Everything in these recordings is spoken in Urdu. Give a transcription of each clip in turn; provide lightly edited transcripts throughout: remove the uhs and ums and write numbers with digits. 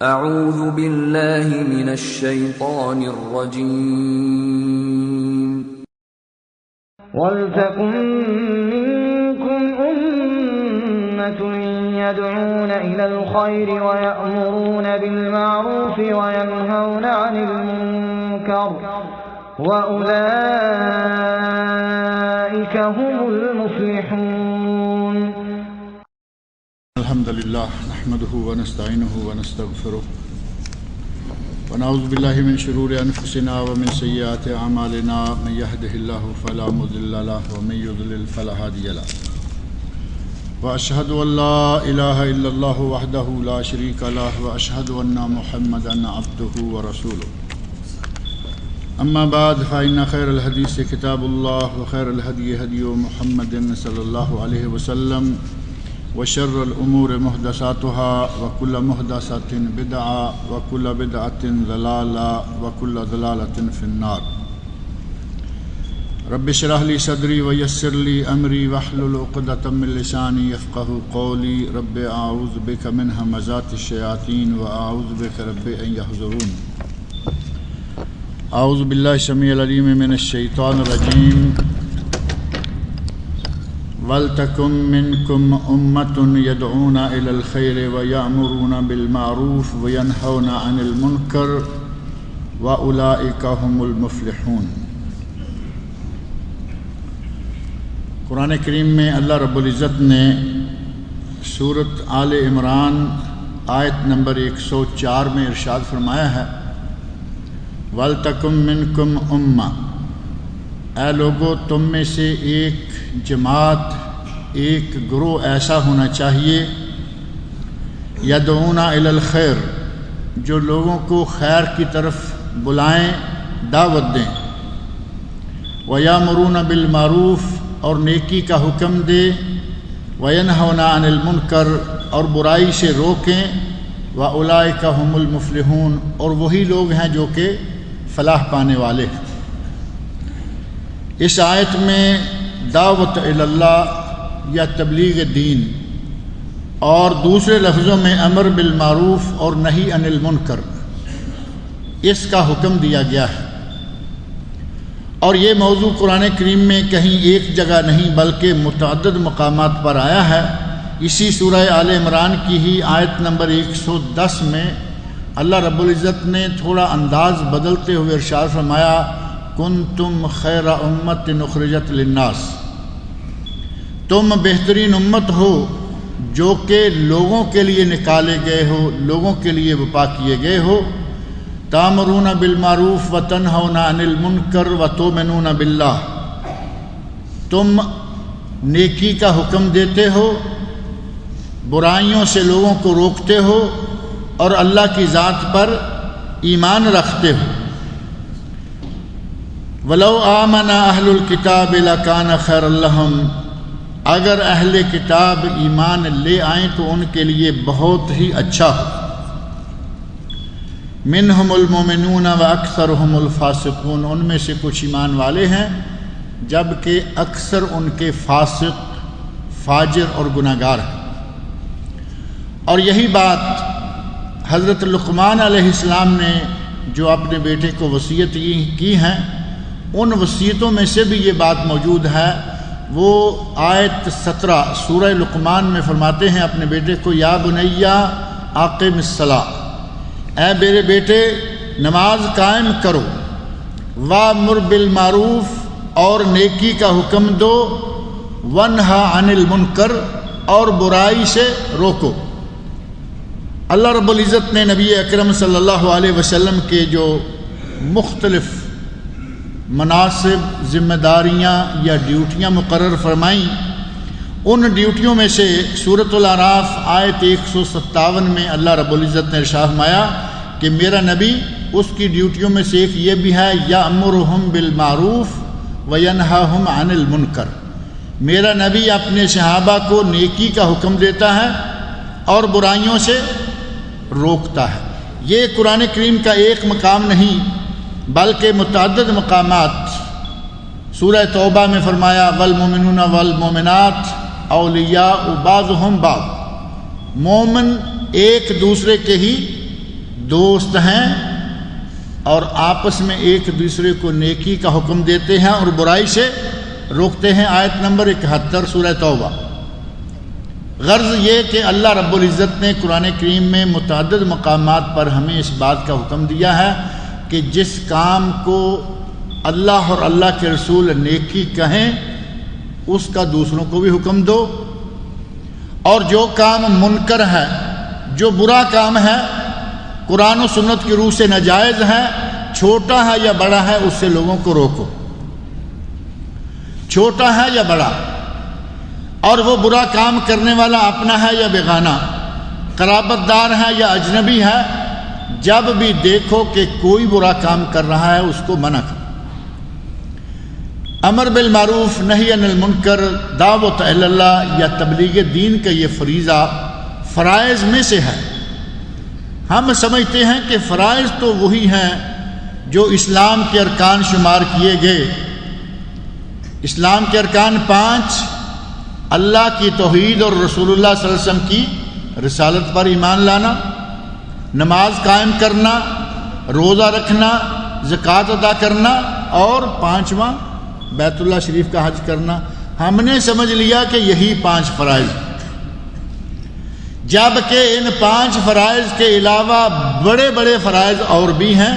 اعوذ باللہ من الشیطان الرجیم وَلْتَكُن مِّنكُمْ أُمَّةٌ يَدْعُونَ إِلَى الْخَيْرِ وَيَأْمُرُونَ بِالْمَعْرُوفِ وَيَنْهَوْنَ عَنِ الْمُنكَرِ وَأُولَئِكَ هُمُ الْمُفْلِحُونَ الحمد لله نحمده ونستعينه ونستغفره ونعوذ بالله من شرور أنفسنا ومن سيئات أعمالنا من يهده الله فلا مضل له ومن يضلل فلا هادي له وأشهد أن لا إله إلا الله وحده لا شريك له وأشهد أن محمدا عبده ورسوله أما بعد فإن خير الحديث كتاب الله وخير الهدي هدي محمد صلى الله عليه وسلم وشر الأمور محدثاتها وكل محدثة بدعة وكل بدعة ضلالة وكل ضلالة في النار رب اشرح لي صدري ويسر لي أمري واحلل عقدة من لساني يفقهوا قولي رب أعوذ بك من همزات الشياطين وأعوذ بك رب أن يحضرون أعوذ بالله السميع العليم من الشيطان الرجيم وَلْتَكُن مِّنكُمْ أُمَّةٌ يَدْعُونَ إِلَى الْخَيْرِ وَيَأْمُرُونَ بِالْمَعْرُوفِ وَيَنْهَوْنَ عَنِ الْمُنكَرِ وَأُولَئِكَ هُمُ الْمُفْلِحُونَ۔ قرآن کریم میں اللہ رب العزت نے سورۃ آل عمران آیت نمبر 104 میں ارشاد فرمایا ہے وَلْتَكُن مِّنكُمْ أُمَّةٌ، اے لوگو تم میں سے ایک جماعت، ایک گروہ ایسا ہونا چاہیے یدعون الی الخیر، جو لوگوں کو خیر کی طرف بلائیں، دعوت دیں، ویامرون بالمعروف، اور نیکی کا حکم دے، وینہون عن المنکر، اور برائی سے روکیں، واولئک هم المفلحون، اور وہی لوگ ہیں جو کہ فلاح پانے والے ہیں۔ اس آیت میں دعوت الی اللہ یا تبلیغ دین، اور دوسرے لفظوں میں امر بالمعروف اور نہی عن المنکر، اس کا حکم دیا گیا ہے۔ اور یہ موضوع قرآن کریم میں کہیں ایک جگہ نہیں بلکہ متعدد مقامات پر آیا ہے۔ اسی سورہ آل عمران کی ہی آیت نمبر 110 میں اللہ رب العزت نے تھوڑا انداز بدلتے ہوئے ارشاد فرمایا کنتم خیر امت اخرجت للناس، تم بہترین امت ہو جو کہ لوگوں کے لیے نکالے گئے ہو، لوگوں کے لیے وپا کیے گئے ہو، تامرون بالمعروف وتنہون عن المنکر وتؤمنون باللہ، تم نیکی کا حکم دیتے ہو، برائیوں سے لوگوں کو روکتے ہو، اور اللہ کی ذات پر ایمان رکھتے ہو۔ وَلَوْ آمَنَ أَهْلُ الْكِتَابِ لَكَانَ خَيْرًا لَهُمْ، اگر اہل کتاب ایمان لے آئیں تو ان کے لیے بہت ہی اچھا ہو۔ مِنْهُمُ الْمُؤْمِنُونَ وَأَكْثَرُهُمُ الْفَاسِقُونَ، ان میں سے کچھ ایمان والے ہیں جبکہ اکثر ان کے فاسق، فاجر اور گناہگار ہیں۔ اور یہی بات حضرت لقمان علیہ السلام نے جو اپنے بیٹے کو وصیت کی ہیں، ان وصیتوں میں سے بھی یہ بات موجود ہے۔ وہ آیت 17 سورہ لقمان میں فرماتے ہیں اپنے بیٹے کو یا بنیا اقم الصلاۃ، اے میرے بیٹے نماز قائم کرو، وامر بالمعروف، اور نیکی کا حکم دو، ونہا عن المنکر، اور برائی سے روکو۔ اللہ رب العزت نے نبی اکرم صلی اللہ علیہ وسلم کے جو مختلف مناصب، ذمہ داریاں یا ڈیوٹیاں مقرر فرمائیں، ان ڈیوٹیوں میں سے سورۃ الاعراف آیت 157 میں اللہ رب العزت نے ارشاد فرمایا کہ میرا نبی، اس کی ڈیوٹیوں میں سے ایک یہ بھی ہے یأمرہم بالمعروف وینہاہم عن المنکر، میرا نبی اپنے صحابہ کو نیکی کا حکم دیتا ہے اور برائیوں سے روکتا ہے۔ یہ قرآن کریم کا ایک مقام نہیں بلکہ متعدد مقامات۔ سورہ توبہ میں فرمایا والمؤمنون والمؤمنات اولیاء بعضهم بعض، مومن ایک دوسرے کے ہی دوست ہیں اور آپس میں ایک دوسرے کو نیکی کا حکم دیتے ہیں اور برائی سے روکتے ہیں۔ آیت نمبر 71 سورہ توبہ۔ غرض یہ کہ اللہ رب العزت نے قرآن کریم میں متعدد مقامات پر ہمیں اس بات کا حکم دیا ہے کہ جس کام کو اللہ اور اللہ کے رسول نیکی کہیں اس کا دوسروں کو بھی حکم دو، اور جو کام منکر ہے، جو برا کام ہے، قرآن و سنت کی روح سے ناجائز ہے، چھوٹا ہے یا بڑا ہے، اس سے لوگوں کو روکو، چھوٹا ہے یا بڑا، اور وہ برا کام کرنے والا اپنا ہے یا بیگانہ، قرابت دار ہے یا اجنبی ہے، جب بھی دیکھو کہ کوئی برا کام کر رہا ہے اس کو منع کرو۔ امر بالمعروف نہی عن المنکر، دعوت الی اللہ یا تبلیغ دین کا یہ فریضہ فرائض میں سے ہے۔ ہم سمجھتے ہیں کہ فرائض تو وہی ہیں جو اسلام کے ارکان شمار کیے گئے۔ اسلام کے ارکان 5، اللہ کی توحید اور رسول اللہ صلی اللہ علیہ وسلم کی رسالت پر ایمان لانا، نماز قائم کرنا، روزہ رکھنا، زکوٰۃ ادا کرنا، اور 5واں بیت اللہ شریف کا حج کرنا۔ ہم نے سمجھ لیا کہ یہی 5 فرائض، جبکہ ان 5 فرائض کے علاوہ بڑے بڑے فرائض اور بھی ہیں،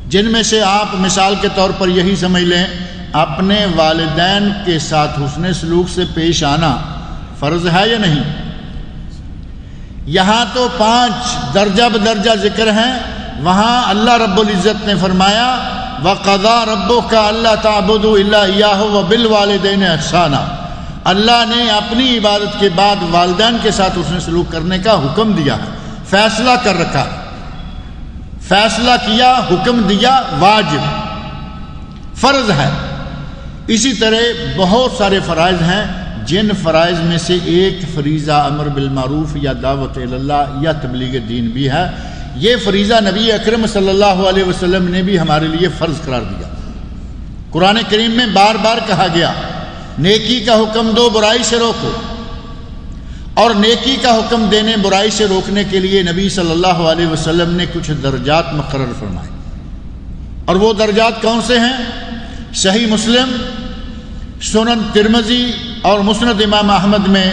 جن میں سے آپ مثال کے طور پر یہی سمجھ لیں، اپنے والدین کے ساتھ حسن سلوک سے پیش آنا فرض ہے یا نہیں؟ یہاں تو 5 درجہ بدرجہ ذکر ہیں، وہاں اللہ رب العزت نے فرمایا وَقَضَىٰ رَبُّكَ أَلَّا تَعْبُدُوا إِلَّا إِيَّاهُ وَبِالْوَالِدَيْنِ إِحْسَانًا۔ اللہ نے اپنی عبادت کے بعد والدین کے ساتھ حسن سلوک کرنے کا حکم دیا ہے، فیصلہ کر رکھا، فیصلہ کیا، حکم دیا، واجب، فرض ہے۔ اسی طرح بہت سارے فرائض ہیں، جن فرائض میں سے ایک فریضہ امر بالمعروف یا دعوت الی اللہ یا تبلیغ دین بھی ہے۔ یہ فریضہ نبی اکرم صلی اللہ علیہ وسلم نے بھی ہمارے لیے فرض قرار دیا۔ قرآن کریم میں بار بار کہا گیا نیکی کا حکم دو، برائی سے روکو، اور نیکی کا حکم دینے، برائی سے روکنے کے لیے نبی صلی اللہ علیہ وسلم نے کچھ درجات مقرر فرمائے، اور وہ درجات کون سے ہیں؟ صحیح مسلم، سنن ترمذی اور مسند امام احمد میں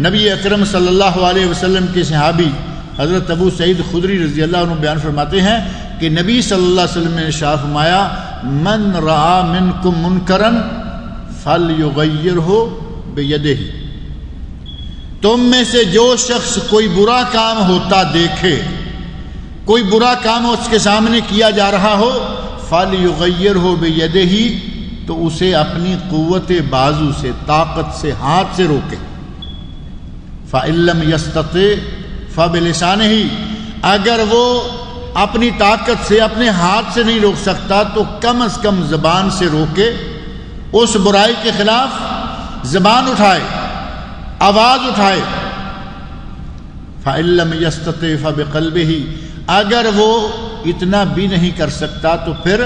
نبی اکرم صلی اللہ علیہ وسلم کے صحابی حضرت ابو سعید خدری رضی اللہ عنہ بیان فرماتے ہیں کہ نبی صلی اللہ علیہ وسلم نے ارشاد فرمایا من رعا منکم منکرا فلیغیرہ بیدہ، تم میں سے جو شخص کوئی برا کام ہوتا دیکھے، کوئی برا کام اس کے سامنے کیا جا رہا ہو، فلیغیرہ بیدہ، تو اسے اپنی قوت بازو سے، طاقت سے، ہاتھ سے روکے۔ فإن لم یستطع فبلسانہ، اگر وہ اپنی طاقت سے، اپنے ہاتھ سے نہیں روک سکتا تو کم از کم زبان سے روکے، اس برائی کے خلاف زبان اٹھائے، آواز اٹھائے۔ فإن لم یستطع فبقلبہ، اگر وہ اتنا بھی نہیں کر سکتا تو پھر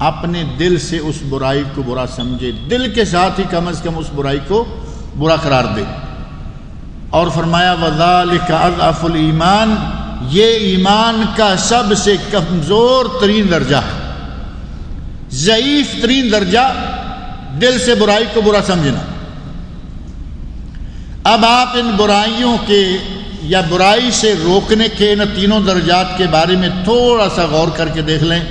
اپنے دل سے اس برائی کو برا سمجھے، دل کے ساتھ ہی کم از کم اس برائی کو برا قرار دے۔ اور فرمایا وَذَلِكَ أَضْعَفُ الْإِيمَانِ، یہ ایمان کا سب سے کمزور ترین درجہ ہے، ضعیف ترین درجہ، دل سے برائی کو برا سمجھنا۔ اب آپ ان برائیوں کے یا برائی سے روکنے کے ان تینوں درجات کے بارے میں تھوڑا سا غور کر کے دیکھ لیں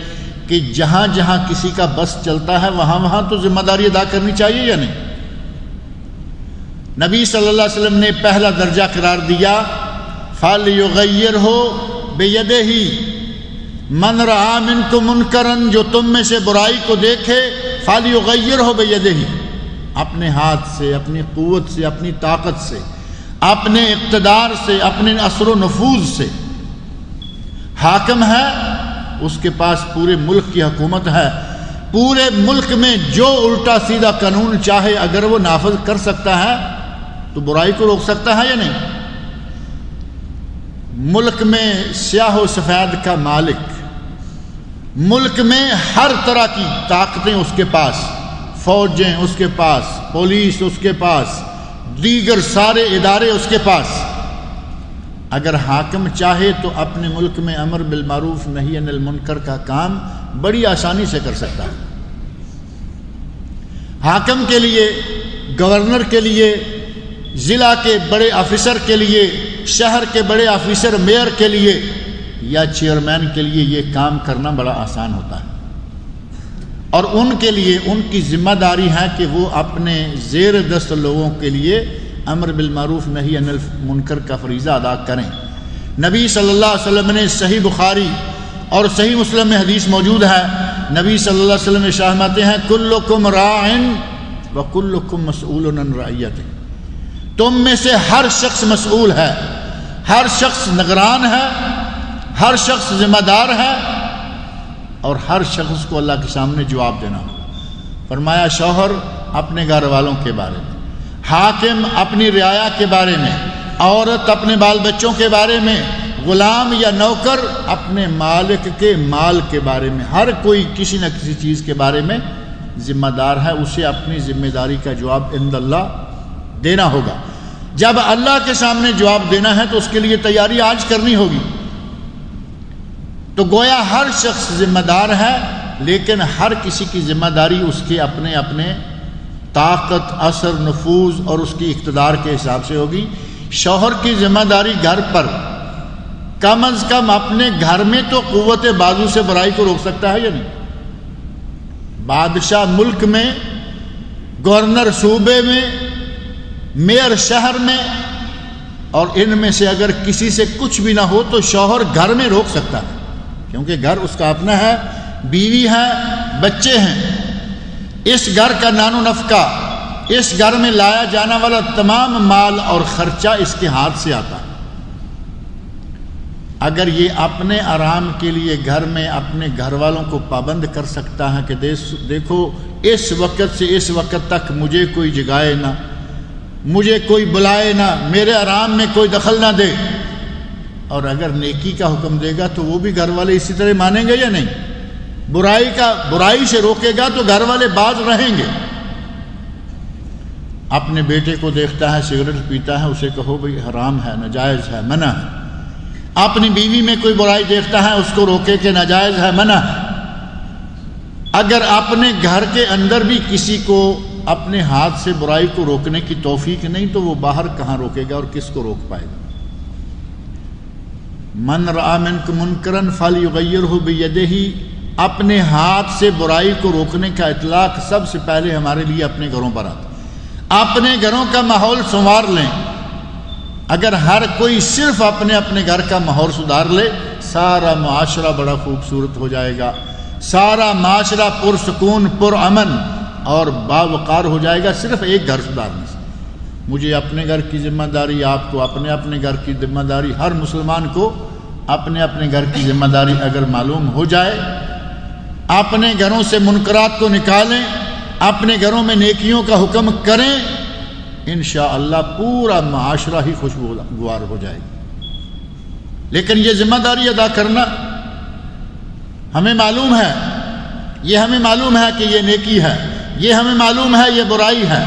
کہ جہاں جہاں کسی کا بس چلتا ہے وہاں وہاں تو ذمہ داری ادا کرنی چاہیے یا نہیں؟ نبی صلی اللہ علیہ وسلم نے پہلا درجہ قرار دیا فَلْيُغَيِّرْهُ بِيَدِهِ، من رَعَا مِنْكُمْ مُنْكَرًا، جو تم میں سے برائی کو دیکھے، فَلْيُغَيِّرْهُ بِيَدِهِ، اپنے ہاتھ سے، اپنی قوت سے، اپنی طاقت سے، اپنے اقتدار سے، اپنے اثر و نفوذ سے۔ حاکم ہے، اس کے پاس پورے ملک کی حکومت ہے، پورے ملک میں جو الٹا سیدھا قانون چاہے اگر وہ نافذ کر سکتا ہے تو برائی کو روک سکتا ہے یا نہیں؟ ملک میں سیاہ و سفید کا مالک، ملک میں ہر طرح کی طاقتیں اس کے پاس، فوجیں اس کے پاس، پولیس اس کے پاس، دیگر سارے ادارے اس کے پاس، اگر حاکم چاہے تو اپنے ملک میں امر بالمعروف نہی عن المنکر کا کام بڑی آسانی سے کر سکتا ہے۔ حاکم کے لیے، گورنر کے لیے، ضلع کے بڑے آفیسر کے لیے، شہر کے بڑے آفیسر میئر کے لیے یا چیئرمین کے لیے یہ کام کرنا بڑا آسان ہوتا ہے، اور ان کے لیے ان کی ذمہ داری ہے کہ وہ اپنے زیر دست لوگوں کے لیے امر بالمعروف نہی عن المنکر کا فریضہ ادا کریں۔ نبی صلی اللہ علیہ وسلم نے صحیح بخاری اور صحیح مسلم میں حدیث موجود ہے، نبی صلی اللہ علیہ وسلم ارشاد فرماتے ہیں کلکم راع وکلکم مسئول عن رعیتہ، تم میں سے ہر شخص مسئول ہے، ہر شخص نگران ہے، ہر شخص ذمہ دار ہے، اور ہر شخص کو اللہ کے سامنے جواب دینا ہو۔ فرمایا شوہر اپنے گھر والوں کے بارے میں، حاکم اپنی رعایا کے بارے میں، عورت اپنے بال بچوں کے بارے میں، غلام یا نوکر اپنے مالک کے مال کے بارے میں، ہر کوئی کسی نہ کسی چیز کے بارے میں ذمہ دار ہے، اسے اپنی ذمہ داری کا جواب عند اللہ دینا ہوگا۔ جب اللہ کے سامنے جواب دینا ہے تو اس کے لیے تیاری آج کرنی ہوگی۔ تو گویا ہر شخص ذمہ دار ہے، لیکن ہر کسی کی ذمہ داری اس کے اپنے اپنے طاقت، اثر، نفوذ اور اس کی اقتدار کے حساب سے ہوگی۔ شوہر کی ذمہ داری گھر پر کم از کم اپنے گھر میں تو قوت بازو سے برائی کو روک سکتا ہے یا نہیں؟ بادشاہ ملک میں، گورنر صوبے میں، میئر شہر میں، اور ان میں سے اگر کسی سے کچھ بھی نہ ہو تو شوہر گھر میں روک سکتا ہے، کیونکہ گھر اس کا اپنا ہے، بیوی ہے، بچے ہیں، اس گھر کا نان و نفقہ، اس گھر میں لایا جانا والا تمام مال اور خرچہ اس کے ہاتھ سے آتا ہے۔ اگر یہ اپنے آرام کے لیے گھر میں اپنے گھر والوں کو پابند کر سکتا ہے کہ دیکھو اس وقت سے اس وقت تک مجھے کوئی جگائے نہ، مجھے کوئی بلائے نہ، میرے آرام میں کوئی دخل نہ دے، اور اگر نیکی کا حکم دے گا تو وہ بھی گھر والے اسی طرح مانیں گے یا نہیں؟ برائی سے روکے گا تو گھر والے باز رہیں گے۔ اپنے بیٹے کو دیکھتا ہے سگریٹ پیتا ہے، اسے کہو بھئی حرام ہے، ناجائز ہے، منع ہے۔ اپنی بیوی میں کوئی برائی دیکھتا ہے، اس کو روکے کہ ناجائز ہے، منع ہے۔ اگر اپنے گھر کے اندر بھی کسی کو اپنے ہاتھ سے برائی کو روکنے کی توفیق نہیں تو وہ باہر کہاں روکے گا اور کس کو روک پائے گا؟ من رأى منکم منکرا فلیغیرہ بیدہ، اپنے ہاتھ سے برائی کو روکنے کا اطلاق سب سے پہلے ہمارے لیے اپنے گھروں پر آتا ہے۔ اپنے گھروں کا ماحول سنوار لیں۔ اگر ہر کوئی صرف اپنے اپنے گھر کا ماحول سدھار لے، سارا معاشرہ بڑا خوبصورت ہو جائے گا، سارا معاشرہ پرسکون، پرامن اور باوقار ہو جائے گا صرف ایک گھر سدھارنے سے۔ مجھے اپنے گھر کی ذمہ داری، آپ کو اپنے اپنے گھر کی ذمہ داری، ہر مسلمان کو اپنے اپنے گھر کی ذمہ داری اگر معلوم ہو جائے، اپنے گھروں سے منکرات کو نکالیں، اپنے گھروں میں نیکیوں کا حکم کریں، انشاءاللہ پورا معاشرہ ہی خوشگوار ہو جائے گا۔ لیکن یہ ذمہ داری ادا کرنا ہمیں معلوم ہے، یہ ہمیں معلوم ہے کہ یہ نیکی ہے، یہ ہمیں معلوم ہے یہ برائی ہے،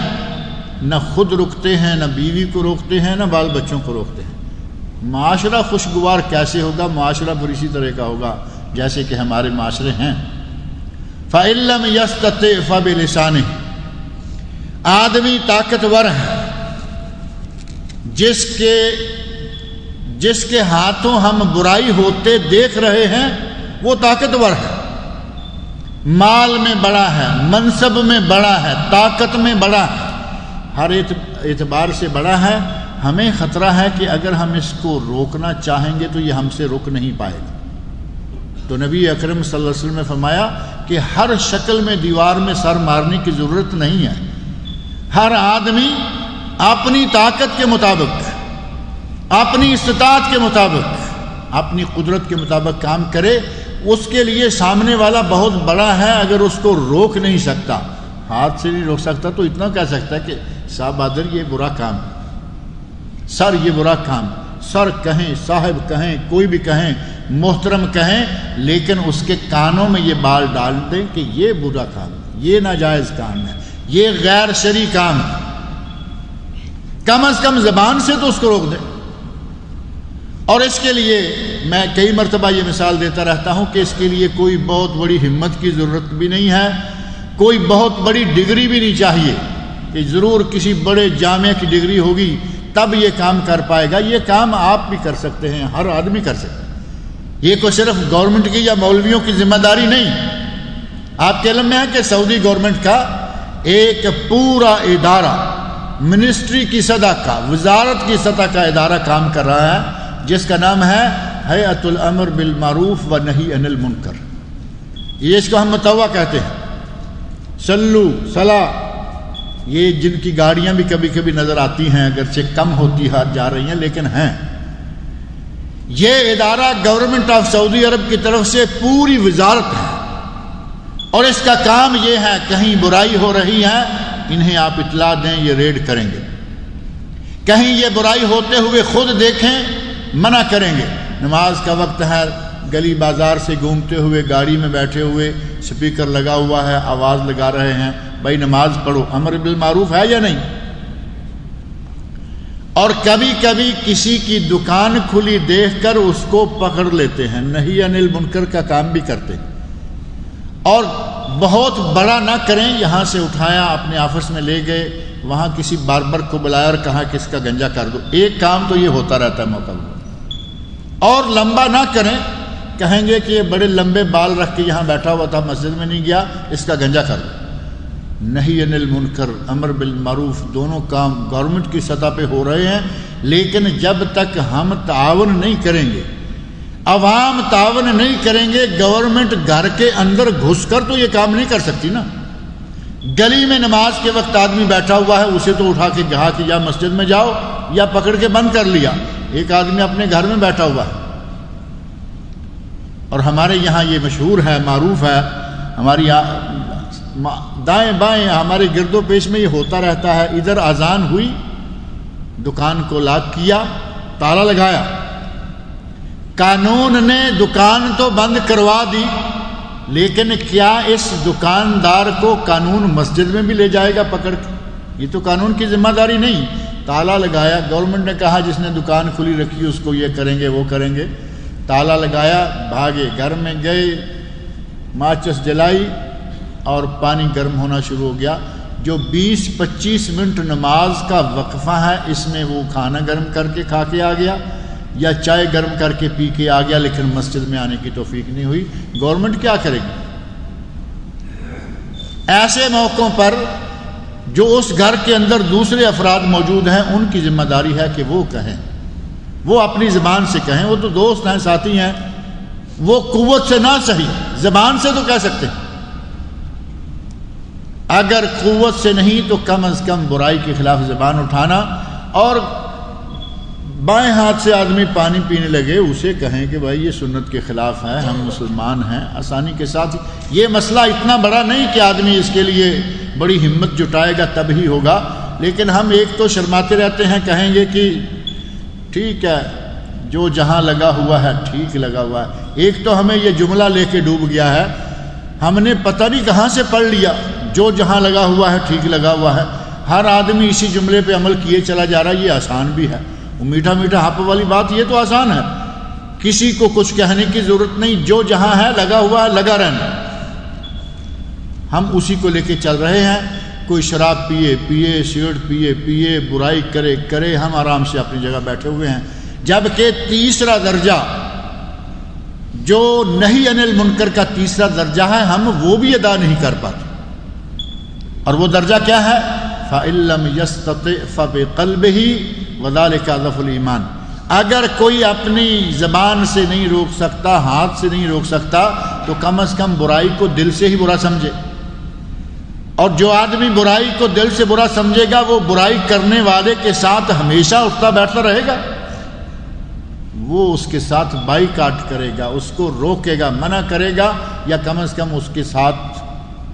نہ خود رکتے ہیں، نہ بیوی کو روکتے ہیں، نہ بال بچوں کو روکتے ہیں۔ معاشرہ خوشگوار کیسے ہوگا؟ معاشرہ پھر اسی طرح کا ہوگا جیسے کہ ہمارے معاشرے ہیں۔ فَإِن لَّمْ يَسْتَطِعْ فَبِلِسَانِهِ، آدمی طاقتور ہے، جس کے ہاتھوں ہم برائی ہوتے دیکھ رہے ہیں وہ طاقتور ہے، مال میں بڑا ہے، منصب میں بڑا ہے، طاقت میں بڑا ہے، ہر اعتبار سے بڑا ہے۔ ہمیں خطرہ ہے کہ اگر ہم اس کو روکنا چاہیں گے تو یہ ہم سے رک نہیں پائے گا۔ تو نبی اکرم صلی اللہ علیہ وسلم نے فرمایا کہ ہر شکل میں دیوار میں سر مارنے کی ضرورت نہیں ہے۔ ہر آدمی اپنی طاقت کے مطابق، اپنی استطاعت کے مطابق، اپنی قدرت کے مطابق کام کرے۔ اس کے لیے سامنے والا بہت بڑا ہے، اگر اس کو روک نہیں سکتا، ہاتھ سے نہیں روک سکتا، تو اتنا کہہ سکتا ہے کہ صاحب بہادر یہ برا کام ہے، سر یہ برا کام، سر کہیں، صاحب کہیں، کوئی بھی کہیں، محترم کہیں، لیکن اس کے کانوں میں یہ بال ڈال دیں کہ یہ برا کام ہے، یہ ناجائز کام ہے، یہ غیر شرعی کام ہے۔ کم از کم زبان سے تو اس کو روک دیں۔ اور اس کے لیے میں کئی مرتبہ یہ مثال دیتا رہتا ہوں کہ اس کے لیے کوئی بہت بڑی ہمت کی ضرورت بھی نہیں ہے، کوئی بہت بڑی ڈگری بھی نہیں چاہیے کہ ضرور کسی بڑے جامعہ کی ڈگری ہوگی تب یہ کام کر پائے گا۔ یہ کام آپ بھی کر سکتے ہیں، ہر آدمی کر سکتا ہے۔ یہ کوئی صرف گورنمنٹ کی یا مولویوں کی ذمہ داری نہیں۔ آپ کے علم میں ہے کہ سعودی گورنمنٹ کا ایک پورا ادارہ، منسٹری کی سطح کا، وزارت کی سطح کا ادارہ کام کر رہا ہے جس کا نام ہے ہیئت الامر بالمعروف و نہی عن المنکر۔ یہ اس کو ہم متوع کہتے ہیں۔ سلو صلاح، یہ جن کی گاڑیاں بھی کبھی کبھی نظر آتی ہیں، اگرچہ کم ہوتی جا رہی ہیں لیکن ہیں، یہ ادارہ گورنمنٹ آف سعودی عرب کی طرف سے پوری وزارت ہے، اور اس کا کام یہ ہے کہیں برائی ہو رہی ہے انہیں آپ اطلاع دیں، یہ ریڈ کریں گے۔ کہیں یہ برائی ہوتے ہوئے خود دیکھیں، منع کریں گے۔ نماز کا وقت ہے، گلی بازار سے گھومتے ہوئے گاڑی میں بیٹھے ہوئے سپیکر لگا ہوا ہے، آواز لگا رہے ہیں، بھائی نماز پڑھو، امر بالمعروف ہے یا نہیں؟ اور کبھی کبھی کسی کی دکان کھلی دیکھ کر اس کو پکڑ لیتے ہیں، نہی عن المنکر کا کام بھی کرتے ہیں۔ اور بہت بڑا نہ کریں، یہاں سے اٹھایا اپنے آفس میں لے گئے، وہاں کسی باربر کو بلایا اور کہا کہ اس کا گنجا کر دو۔ ایک کام تو یہ ہوتا رہتا ہے موقع پر۔ اور لمبا نہ کریں، کہیں گے کہ یہ بڑے لمبے بال رکھ کے یہاں بیٹھا ہوا تھا، مسجد میں نہیں گیا، اس کا گنجا کر دو۔ نہی عن المنکر، امر بالمعروف، دونوں کام گورنمنٹ کی سطح پہ ہو رہے ہیں، لیکن جب تک ہم تعاون نہیں کریں گے، عوام تعاون نہیں کریں گے، گورنمنٹ گھر کے اندر گھس کر تو یہ کام نہیں کر سکتی نا۔ گلی میں نماز کے وقت آدمی بیٹھا ہوا ہے، اسے تو اٹھا کے کہا کہ یا مسجد میں جاؤ یا پکڑ کے بند کر لیا۔ ایک آدمی اپنے گھر میں بیٹھا ہوا ہے، اور ہمارے یہاں یہ مشہور ہے، معروف ہے، ہماری دائیں بائیں ہمارے گرد و پیش میں یہ ہوتا رہتا ہے۔ ادھر اذان ہوئی، دکان کو لاک کیا، تالا لگایا، قانون نے دکان تو بند کروا دی، لیکن کیا اس دکاندار کو قانون مسجد میں بھی لے جائے گا پکڑ کے؟ یہ تو قانون کی ذمہ داری نہیں۔ تالا لگایا، گورنمنٹ نے کہا جس نے دکان کھلی رکھی اس کو یہ کریں گے وہ کریں گے، تالا لگایا، بھاگے، گھر میں گئے، ماچس جلائی اور پانی گرم ہونا شروع ہو گیا۔ جو 20-25 منٹ نماز کا وقفہ ہے، اس میں وہ کھانا گرم کر کے کھا کے آ گیا یا چائے گرم کر کے پی کے آ گیا، لیکن مسجد میں آنے کی توفیق نہیں ہوئی۔ گورنمنٹ کیا کرے گی؟ ایسے موقعوں پر جو اس گھر کے اندر دوسرے افراد موجود ہیں، ان کی ذمہ داری ہے کہ وہ کہیں، وہ اپنی زبان سے کہیں۔ وہ تو دوست ہیں، ساتھی ہیں، وہ قوت سے نہ صحیح، زبان سے تو کہہ سکتے ہیں۔ اگر قوت سے نہیں تو کم از کم برائی کے خلاف زبان اٹھانا، اور بائیں ہاتھ سے آدمی پانی پینے لگے اسے کہیں کہ بھائی یہ سنت کے خلاف ہے، ہم مسلمان ہیں، آسانی کے ساتھ۔ یہ مسئلہ اتنا بڑا نہیں کہ آدمی اس کے لیے بڑی ہمت جٹائے گا تب ہی ہوگا، لیکن ہم ایک تو شرماتے رہتے ہیں، کہیں گے کہ ٹھیک ہے جو جہاں لگا ہوا ہے ٹھیک لگا ہوا ہے۔ ایک تو ہمیں یہ جملہ لے کے ڈوب گیا ہے، ہم نے پتہ نہیں کہاں سے پڑھ لیا، جو جہاں لگا ہوا ہے ٹھیک لگا ہوا ہے۔ ہر آدمی اسی جملے پہ عمل کیے چلا جا رہا ہے، یہ آسان بھی ہے، وہ میٹھا میٹھا ہپ والی بات، یہ تو آسان ہے، کسی کو کچھ کہنے کی ضرورت نہیں، جو جہاں ہے لگا ہوا ہے لگا رہنا۔ ہم اسی کو لے کے چل رہے ہیں، کوئی شراب پیے پیے، سگریٹ پیے پیے، برائی کرے کرے، ہم آرام سے اپنی جگہ بیٹھے ہوئے ہیں، جبکہ تیسرا درجہ جو نہی عن المنکر کا تیسرا درجہ ہے، ہم وہ بھی ادا نہیں کر پاتے۔ اور وہ درجہ کیا ہے؟ فَإِن لَّمْ يَسْتَطِعْ فَبِقَلْبِهِ وَذَلِكَ أَضْعَفُ الْإِيمَانِ۔ اگر کوئی اپنی زبان سے نہیں روک سکتا، ہاتھ سے نہیں روک سکتا، تو کم از کم برائی کو دل سے ہی برا سمجھے۔ اور جو آدمی برائی کو دل سے برا سمجھے گا، وہ برائی کرنے والے کے ساتھ ہمیشہ اٹھتا بیٹھتا رہے گا، وہ اس کے ساتھ بائی کاٹ کرے گا، اس کو روکے گا، منع کرے گا، یا کم از کم اس کے ساتھ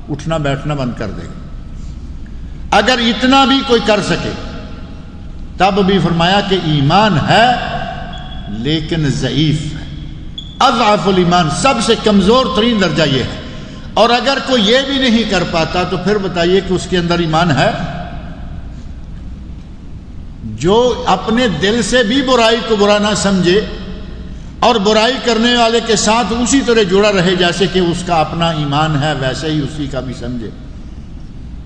اٹھنا بیٹھنا بند کر دے گا۔ اگر اتنا بھی کوئی کر سکے، تب بھی فرمایا کہ ایمان ہے لیکن ضعیف ہے، اضعف الایمان، سب سے کمزور ترین درجہ یہ ہے۔ اور اگر کوئی یہ بھی نہیں کر پاتا تو پھر بتائیے کہ اس کے اندر ایمان ہے؟ جو اپنے دل سے بھی برائی کو برا نہ سمجھے، اور برائی کرنے والے کے ساتھ اسی طرح جڑا رہے جیسے کہ اس کا اپنا ایمان ہے، ویسے ہی اسی کا بھی سمجھے،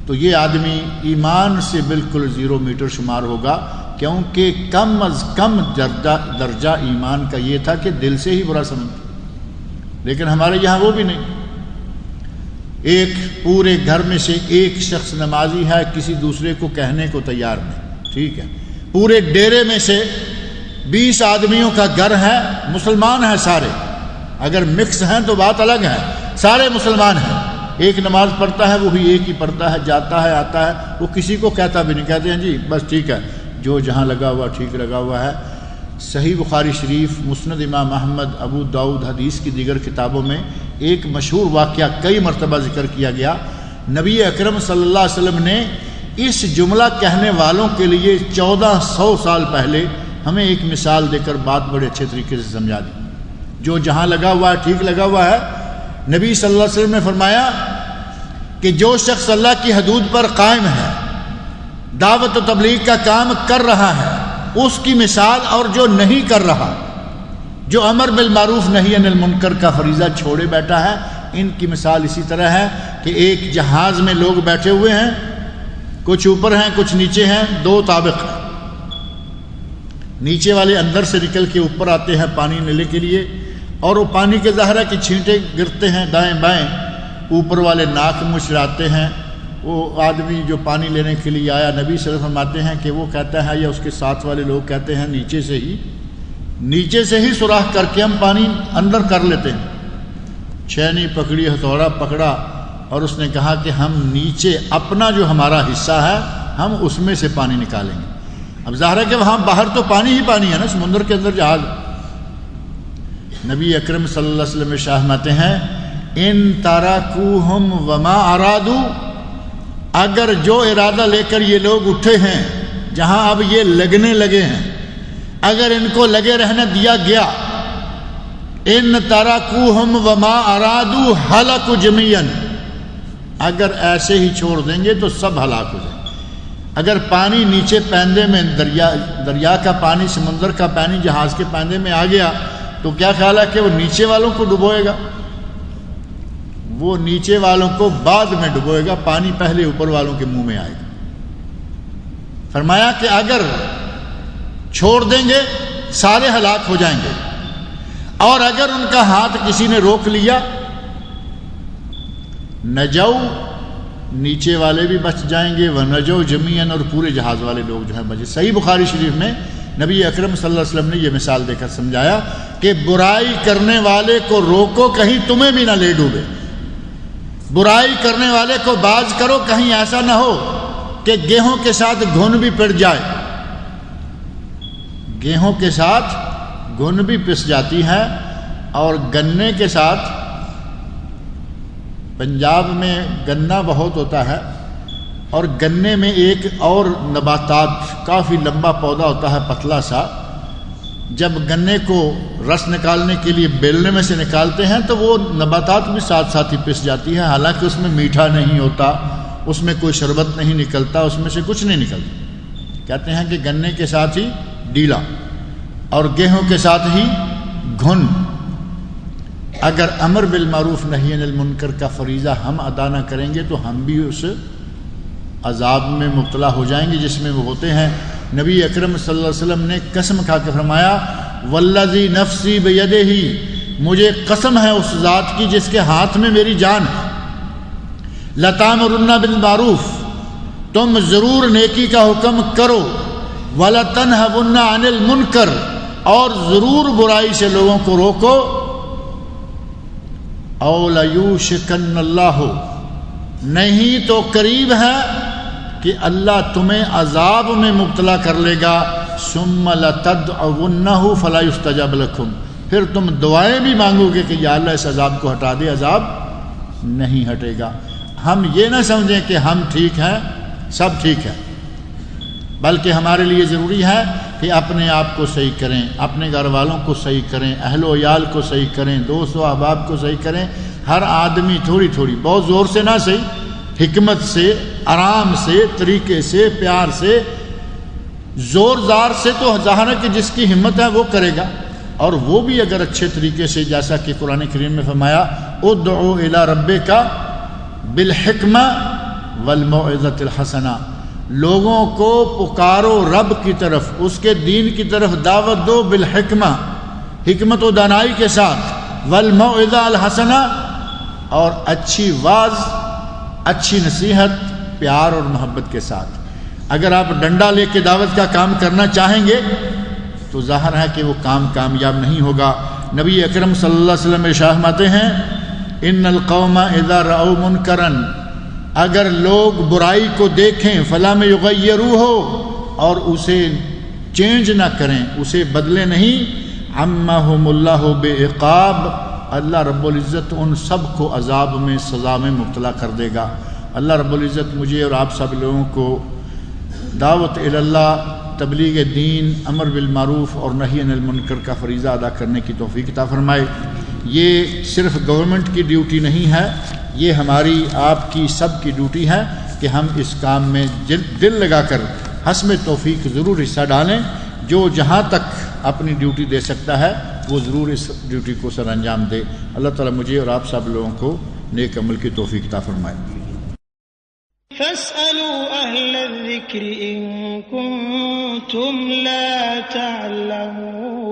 تو یہ آدمی ایمان سے بالکل 0 میٹر شمار ہوگا، کیونکہ کم از کم درجہ ایمان کا یہ تھا کہ دل سے ہی برا سمجھتا۔ لیکن ہمارے یہاں وہ بھی نہیں۔ ایک پورے گھر میں سے ایک شخص نمازی ہے، کسی دوسرے کو کہنے کو تیار نہیں، ٹھیک ہے، پورے ڈیرے میں سے 20 آدمیوں کا گھر ہے، مسلمان ہیں سارے، اگر مکس ہیں تو بات الگ ہے، سارے مسلمان ہیں، ایک نماز پڑھتا ہے وہی ایک ہی پڑھتا ہے، جاتا ہے آتا ہے، وہ کسی کو کہتا بھی نہیں، کہتے ہیں جی بس ٹھیک ہے جو جہاں لگا ہوا ٹھیک لگا ہوا ہے۔ صحیح بخاری شریف، مسند امام احمد، ابو داؤد، حدیث کی دیگر کتابوں میں ایک مشہور واقعہ کئی مرتبہ ذکر کیا گیا۔ نبی اکرم صلی اللہ علیہ وسلم نے اس جملہ کہنے والوں کے لیے 1400 سال پہلے ہمیں ایک مثال دے کر بات بڑے اچھے طریقے سے سمجھا دی۔ جو جہاں لگا ہوا ہے ٹھیک لگا ہوا ہے، نبی صلی اللہ علیہ وسلم نے فرمایا کہ جو شخص اللہ کی حدود پر قائم ہے، دعوت و تبلیغ کا کام کر رہا ہے، اس کی مثال اور جو نہیں کر رہا، جو امر بالمعروف نہی عن المنکر کا فریضہ چھوڑے بیٹھا ہے، ان کی مثال اسی طرح ہے کہ ایک جہاز میں لوگ بیٹھے ہوئے ہیں، کچھ اوپر ہیں کچھ نیچے ہیں، 2 طابق ہیں، نیچے والے اندر سے نکل کے اوپر آتے ہیں پانی لینے کے لیے، اور وہ پانی کے ظاہر ہے کہ چھینٹے گرتے ہیں دائیں بائیں، اوپر والے ناک منہ چڑھاتے ہیں۔ وہ آدمی جو پانی لینے کے لیے آیا، نبی صلی اللہ علیہ وسلم فرماتے ہیں کہ وہ کہتا ہے یا اس کے ساتھ والے لوگ کہتے ہیں نیچے سے ہی سوراخ کر کے ہم پانی اندر کر لیتے ہیں۔ چھینی پکڑی، ہتھوڑا پکڑا، اور اس نے کہا کہ ہم نیچے اپنا جو ہمارا حصہ ہے ہم اس میں سے پانی نکالیں گے۔ اب ظاہر ہے کہ وہاں باہر تو پانی ہی پانی ہے نا، سمندر کے اندر جہاز۔ نبی اکرم صلی اللہ علیہ وسلم ارشاد فرماتے ہیں ان ترکوہم وما ارادوا، اگر جو ارادہ لے کر یہ لوگ اٹھے ہیں، جہاں اب یہ لگنے لگے ہیں، اگر ان کو لگے رہنے دیا گیا، ان ترکوہم وما ارادوا ہلکوا جميعا، اگر ایسے ہی چھوڑ دیں گے تو سب ہلاک ہو جائیں۔ اگر پانی نیچے پیندے میں دریا کا پانی، سمندر کا پانی جہاز کے پیندے میں آ گیا تو کیا خیال ہے کہ وہ نیچے والوں کو ڈبوئے گا؟ وہ نیچے والوں کو بعد میں ڈبوئے گا، پانی پہلے اوپر والوں کے منہ میں آئے گا۔ فرمایا کہ اگر چھوڑ دیں گے سارے ہلاک ہو جائیں گے، اور اگر ان کا ہاتھ کسی نے روک لیا، نجو، نیچے والے بھی بچ جائیں گے، ونجو جمیعاً، اور پورے جہاز والے لوگ جو ہیں بچے۔ صحیح بخاری شریف میں نبی اکرم صلی اللہ علیہ وسلم نے یہ مثال دے کر سمجھایا کہ برائی کرنے والے کو روکو، کہیں تمہیں بھی نہ لے ڈوبے۔ برائی کرنے والے کو باز کرو، کہیں ایسا نہ ہو کہ گیہوں کے ساتھ گھن بھی پڑ جائے۔ گیہوں کے ساتھ گھن بھی پس جاتی ہے، اور گنے کے ساتھ، پنجاب میں گنا بہت ہوتا ہے، اور گنے میں ایک اور نباتات، کافی لمبا پودا ہوتا ہے پتلا سا، جب گنے کو رس نکالنے کے لیے بیلنے میں سے نکالتے ہیں تو وہ نباتات بھی ساتھ ساتھ ہی پس جاتی ہے، حالانکہ اس میں میٹھا نہیں ہوتا، اس میں کوئی شربت نہیں نکلتا، اس میں سے کچھ نہیں نکلتا۔ کہتے ہیں کہ گنے کے ساتھ ہی ڈیلا اور گیہوں کے ساتھ ہی گھن۔ اگر امر بالمعروف نہی عن المنکر کا فریضہ ہم ادا نہ کریں گے تو ہم بھی اس عذاب میں مبتلا ہو جائیں گے جس میں وہ ہوتے ہیں۔ نبی اکرم صلی اللہ علیہ وسلم نے قسم کھا کے فرمایا والذی نفسی بیدہ، مجھے قسم ہے اس ذات کی جس کے ہاتھ میں میری جان ہے، لتامرن بالمعروف، تم ضرور نیکی کا حکم کرو، ولتنہون عن المنکر، اور ضرور برائی سے لوگوں کو روکو، او لیوشکن اللہ، نہیں تو قریب ہے کہ اللہ تمہیں عذاب میں مبتلا کر لے گا، ثم لتدعونہ فلا یستجاب لکم، پھر تم دعائیں بھی مانگو گے کہ یا اللہ اس عذاب کو ہٹا دے، عذاب نہیں ہٹے گا۔ ہم یہ نہ سمجھیں کہ ہم ٹھیک ہیں، سب ٹھیک ہے، بلکہ ہمارے لیے ضروری ہے کہ اپنے آپ کو صحیح کریں، اپنے گھر والوں کو صحیح کریں، اہل و عیال کو صحیح کریں، دوست و احباب کو صحیح کریں۔ ہر آدمی تھوڑی تھوڑی، بہت زور سے نہ صحیح، حکمت سے، آرام سے، طریقے سے، پیار سے۔ زور زار سے تو ظاہر ہے کہ جس کی ہمت ہے وہ کرے گا، اور وہ بھی اگر اچھے طریقے سے، جیسا کہ قرآن کریم میں فرمایا ادعو الی ربک بالحکمہ والموعظۃ الحسنہ، لوگوں کو پکارو رب کی طرف، اس کے دین کی طرف دعوت دو، بالحکمہ، حکمت و دانائی کے ساتھ، والموعظہ الحسنہ، اور اچھی واعظ، اچھی نصیحت، پیار اور محبت کے ساتھ۔ اگر آپ ڈنڈا لے کے دعوت کا کام کرنا چاہیں گے تو ظاہر ہے کہ وہ کام کامیاب نہیں ہوگا۔ نبی اکرم صلی اللہ علیہ وسلم ارشاد فرماتے ہیں ان القوم اذا رأوا منکرا، اگر لوگ برائی کو دیکھیں، فلم یغیروہ، اور اسے چینج نہ کریں، اسے بدلے نہیں، عمہم اللہ بعقاب، اللہ رب العزت ان سب کو عذاب میں، سزا میں مبتلا کر دے گا۔ اللہ رب العزت مجھے اور آپ سب لوگوں کو دعوت الی اللہ، تبلیغ دین، امر بالمعروف اور نہی عن المنکر کا فریضہ ادا کرنے کی توفیق عطا فرمائے۔ یہ صرف گورنمنٹ کی ڈیوٹی نہیں ہے، یہ ہماری آپ کی سب کی ڈیوٹی ہے کہ ہم اس کام میں دل لگا کر حسب توفیق ضرور حصہ ڈالیں۔ جو جہاں تک اپنی ڈیوٹی دے سکتا ہے وہ ضرور اس ڈیوٹی کو سر انجام دے۔ اللہ تعالیٰ مجھے اور آپ سب لوگوں کو نیک عمل کی توفیق عطا فرمائے۔ فاسألوا أهل الذكر إن كنتم لا تعلمون۔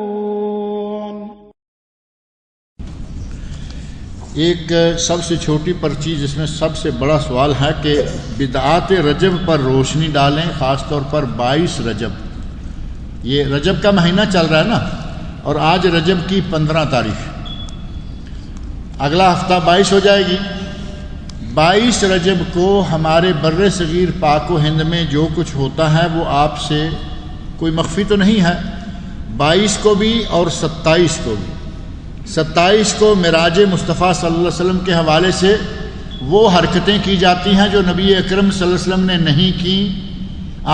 ایک سب سے چھوٹی پرچی جس میں سب سے بڑا سوال ہے کہ بدعات رجب پر روشنی ڈالیں، خاص طور پر 22 رجب۔ یہ رجب کا مہینہ چل رہا ہے نا، اور آج رجب کی 15 تاریخ، اگلا ہفتہ 22 ہو جائے گی۔ 22 رجب کو ہمارے بر صغیر پاک و ہند میں جو کچھ ہوتا ہے وہ آپ سے کوئی مخفی تو نہیں ہے۔ 22 کو بھی اور 27 کو بھی۔ 27 کو معراج مصطفیٰ صلی اللہ علیہ وسلم کے حوالے سے وہ حرکتیں کی جاتی ہیں جو نبی اکرم صلی اللہ علیہ وسلم نے نہیں کی،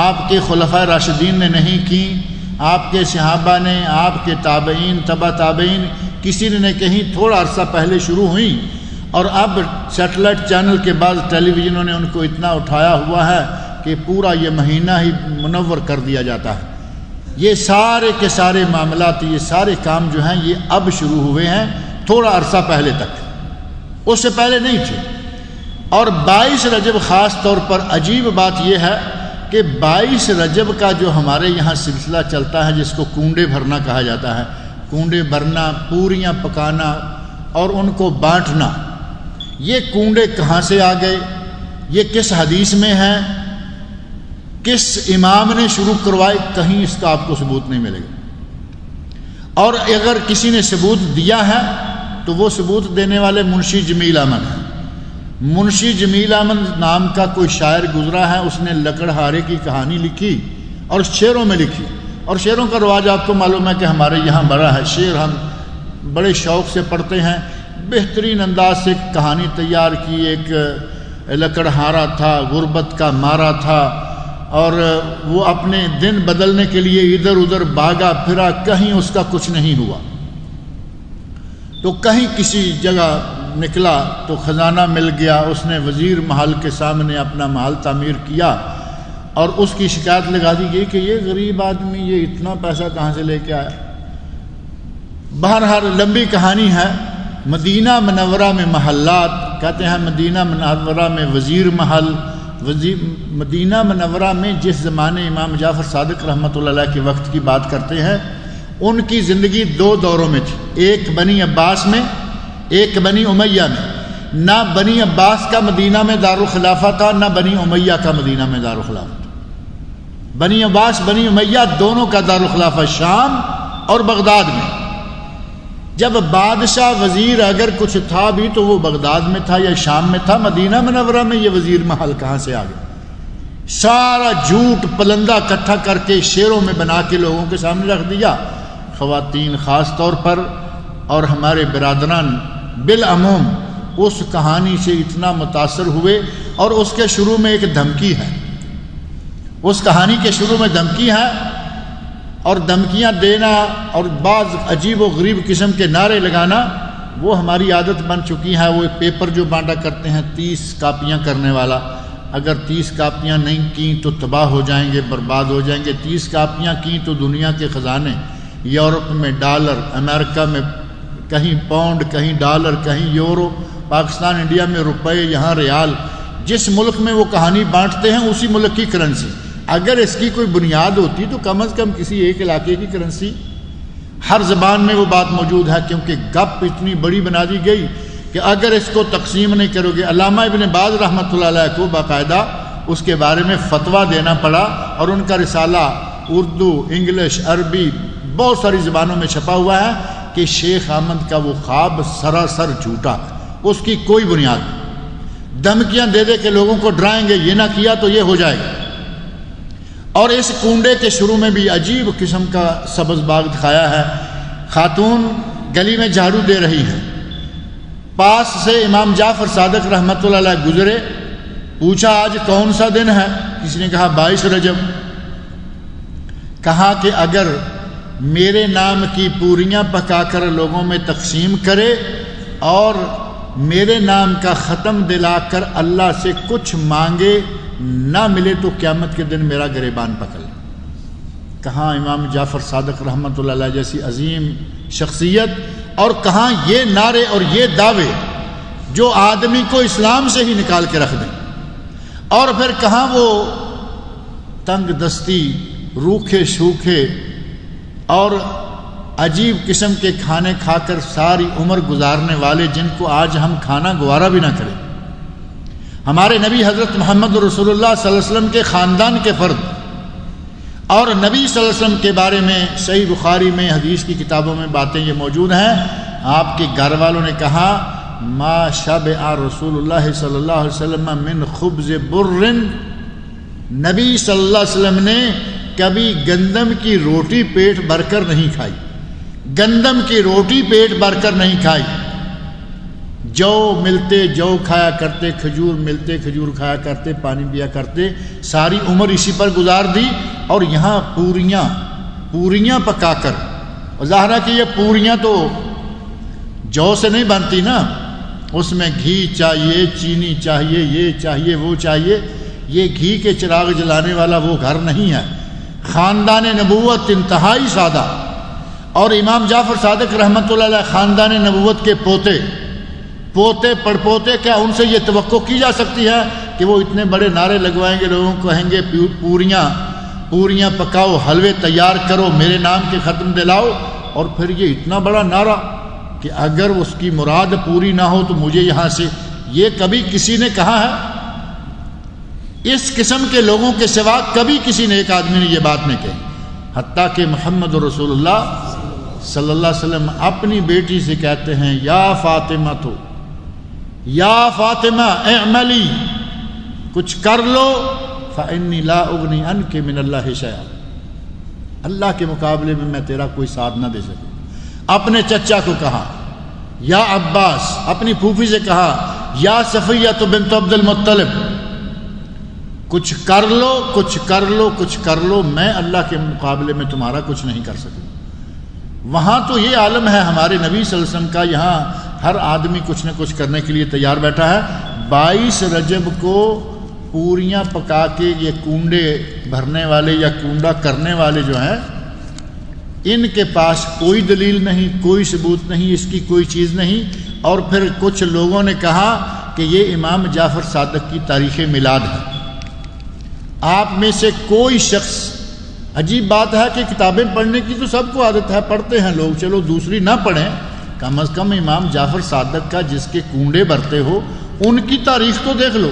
آپ کے خلفائے راشدین نے نہیں کی، آپ کے صحابہ نے، آپ کے تابعین، تبع تابعین، کسی نے کہیں تھوڑا عرصہ پہلے شروع ہوئیں، اور اب سیٹلائٹ چینل کے بعد ٹیلی ویژنوں نے ان کو اتنا اٹھایا ہوا ہے کہ پورا یہ مہینہ ہی منور کر دیا جاتا ہے۔ یہ سارے کے سارے معاملات، یہ سارے کام جو ہیں یہ اب شروع ہوئے ہیں، تھوڑا عرصہ پہلے تک، اس سے پہلے نہیں تھے۔ اور 22 رجب خاص طور پر عجیب بات یہ ہے کہ 22 رجب کا جو ہمارے یہاں سلسلہ چلتا ہے جس کو کنڈے بھرنا کہا جاتا ہے، کنڈے بھرنا، پوریاں پکانا اور ان کو بانٹنا، یہ کنڈے کہاں سے آ گئے، یہ کس حدیث میں ہے، کس امام نے شروع کروائے، کہیں اس کا آپ کو ثبوت نہیں ملے گا۔ اور اگر کسی نے ثبوت دیا ہے تو وہ ثبوت دینے والے منشی جمیل احمد ہیں۔ منشی جمیل احمد نام کا کوئی شاعر گزرا ہے، اس نے لکڑہارے کی کہانی لکھی اور شعروں میں لکھی، اور شعروں کا رواج آپ کو معلوم ہے کہ ہمارے یہاں بڑا ہے، شعر ہم بڑے شوق سے پڑھتے ہیں۔ بہترین انداز سے کہانی تیار کی، ایک لکڑہارا تھا، غربت کا مارا تھا، اور وہ اپنے دن بدلنے کے لیے ادھر ادھر بھاگا پھرا، کہیں اس کا کچھ نہیں ہوا، تو کہیں کسی جگہ نکلا تو خزانہ مل گیا، اس نے وزیر محل کے سامنے اپنا محل تعمیر کیا، اور اس کی شکایت لگا دی گئی کہ یہ غریب آدمی یہ اتنا پیسہ کہاں سے لے کے آیا۔ بہرحال لمبی کہانی ہے۔ مدینہ منورہ میں محلات، کہتے ہیں مدینہ منورہ میں وزیر محل، مدینہ منورہ میں جس زمانے امام جعفر صادق رحمۃ اللہ علیہ کے وقت کی بات کرتے ہیں، ان کی زندگی 2 دوروں میں تھی، ایک بنی عباس میں، ایک بنی امیہ میں۔ نہ بنی عباس کا مدینہ میں دارالخلافہ تھا، نہ بنی امیہ کا مدینہ میں دارالخلافہ تھا۔ بنی عباس بنی امیہ دونوں کا دارالخلافہ شام اور بغداد میں۔ جب بادشاہ وزیر اگر کچھ تھا بھی تو وہ بغداد میں تھا یا شام میں تھا، مدینہ منورہ میں یہ وزیر محل کہاں سے آ گیا؟ سارا جھوٹ پلندہ اکٹھا کر کے شعروں میں بنا کے لوگوں کے سامنے رکھ دیا۔ خواتین خاص طور پر اور ہمارے برادران بالعموم اس کہانی سے اتنا متاثر ہوئے، اور اس کے شروع میں ایک دھمکی ہے، اس کہانی کے شروع میں دھمکی ہے، اور دھمکیاں دینا اور بعض عجیب و غریب قسم کے نعرے لگانا وہ ہماری عادت بن چکی ہے۔ وہ ایک پیپر جو بانٹا کرتے ہیں 30 کاپیاں کرنے والا، اگر 30 کاپیاں نہیں کیں تو تباہ ہو جائیں گے، برباد ہو جائیں گے، 30 کاپیاں کیں تو دنیا کے خزانے یورپ میں ڈالر، امریکہ میں کہیں پاؤنڈ، کہیں ڈالر، کہیں یورو، پاکستان انڈیا میں روپے، یہاں ریال، جس ملک میں وہ کہانی بانٹتے ہیں اسی ملک کی کرنسی۔ اگر اس کی کوئی بنیاد ہوتی تو کم از کم کسی ایک علاقے کی کرنسی، ہر زبان میں وہ بات موجود ہے، کیونکہ گپ اتنی بڑی بنا دی گئی کہ اگر اس کو تقسیم نہیں کرو گے۔ علامہ ابن باز رحمۃ اللہ علیہ کو باقاعدہ اس کے بارے میں فتویٰ دینا پڑا، اور ان کا رسالہ اردو، انگلش، عربی بہت ساری زبانوں میں چھپا ہوا ہے کہ شیخ احمد کا وہ خواب سراسر جھوٹا، اس کی کوئی بنیاد نہیں، دھمکیاں دے دے کے لوگوں کو ڈرائیں گے، یہ نہ کیا تو یہ ہو جائے گا۔ اور اس کنڈے کے شروع میں بھی عجیب قسم کا سبز باغ دکھایا ہے۔ خاتون گلی میں جھاڑو دے رہی ہے، پاس سے امام جعفر صادق رحمۃ اللہ علیہ گزرے، پوچھا آج کون سا دن ہے؟ کسی نے کہا 22 رجب۔ کہا کہ اگر میرے نام کی پوریاں پکا کر لوگوں میں تقسیم کرے اور میرے نام کا ختم دلا کر اللہ سے کچھ مانگے، نہ ملے تو قیامت کے دن میرا گریبان پکڑ لے۔ کہاں امام جعفر صادق رحمۃ اللہ علیہ جیسی عظیم شخصیت، اور کہاں یہ نعرے اور یہ دعوے جو آدمی کو اسلام سے ہی نکال کے رکھ دیں، اور پھر کہاں وہ تنگ دستی، روکھے سوکھے اور عجیب قسم کے کھانے کھا کر ساری عمر گزارنے والے، جن کو آج ہم کھانا گوارا بھی نہ کریں۔ ہمارے نبی حضرت محمد رسول اللہ صلی اللہ علیہ وسلم کے خاندان کے فرد، اور نبی صلی اللہ علیہ وسلم کے بارے میں صحیح بخاری میں، حدیث کی کتابوں میں باتیں یہ موجود ہیں۔ آپ کے گھر والوں نے کہا ما شبع رسول اللہ صلی اللہ علیہ وسلم من خبز بر، نبی صلی اللہ علیہ وسلم نے کبھی گندم کی روٹی پیٹ بھر کر نہیں کھائی، گندم کی روٹی پیٹ بھر کر نہیں کھائی۔ جو ملتے جو کھایا کرتے، کھجور ملتے کھجور کھایا کرتے، پانی پیا کرتے، ساری عمر اسی پر گزار دی۔ اور یہاں پوریاں پکا کر، ظاہر ہے کہ یہ پوریاں تو جو سے نہیں بنتی نا، اس میں گھی چاہیے، چینی چاہیے، یہ چاہیے، وہ چاہیے۔ یہ گھی کے چراغ جلانے والا وہ گھر نہیں ہے۔ خاندان نبوت انتہائی سادہ، اور امام جعفر صادق رحمۃ اللہ علیہ خاندان نبوت کے پوتے پڑپوتے، کیا ان سے یہ توقع کی جا سکتی ہے کہ وہ اتنے بڑے نعرے لگوائیں گے، لوگوں کو کہیں گے پوریاں پکاؤ، حلوے تیار کرو، میرے نام کے ختم دلاؤ، اور پھر یہ اتنا بڑا نعرہ کہ اگر اس کی مراد پوری نہ ہو تو مجھے یہاں سے، یہ کبھی کسی نے کہا ہے؟ اس قسم کے لوگوں کے سوا کبھی کسی نے، ایک آدمی نے یہ بات نہیں کہی۔ حتیٰ کہ محمد رسول اللہ صلی اللہ علیہ وسلم اپنی بیٹی سے کہتے ہیں یا فاطمہ اعملی، کچھ کر لو، فإنی لا اغنی عنک من اللہ شیئا، اللہ کے مقابلے میں تیرا کوئی ساتھ نہ دے سکوں۔ اپنے چچا کو کہا یا عباس، اپنی پھوپھی سے کہا یا صفیہ بنت عبد المطلب، کچھ کر لو، کچھ کر لو، کچھ کر لو، میں اللہ کے مقابلے میں تمہارا کچھ نہیں کر سکوں۔ وہاں تو یہ عالم ہے ہمارے نبی صلی اللہ علیہ وسلم کا، یہاں ہر آدمی کچھ نہ کچھ کرنے کے لیے تیار بیٹھا ہے۔ 22 رجب کو پوریاں پکا کے یہ کنڈے بھرنے والے یا کنڈا کرنے والے جو ہیں، ان کے پاس کوئی دلیل نہیں، کوئی ثبوت نہیں، اس کی کوئی چیز نہیں۔ اور پھر کچھ لوگوں نے کہا کہ یہ امام جعفر صادق کی تاریخ میلاد ہے۔ آپ میں سے کوئی شخص، عجیب بات ہے کہ کتابیں پڑھنے کی تو سب کو عادت ہے، پڑھتے ہیں لوگ، چلو دوسری نہ پڑھیں، کم از کم امام جعفر صادق کا جس کے کنڈے بھرتے ہو ان کی تاریخ تو دیکھ لو،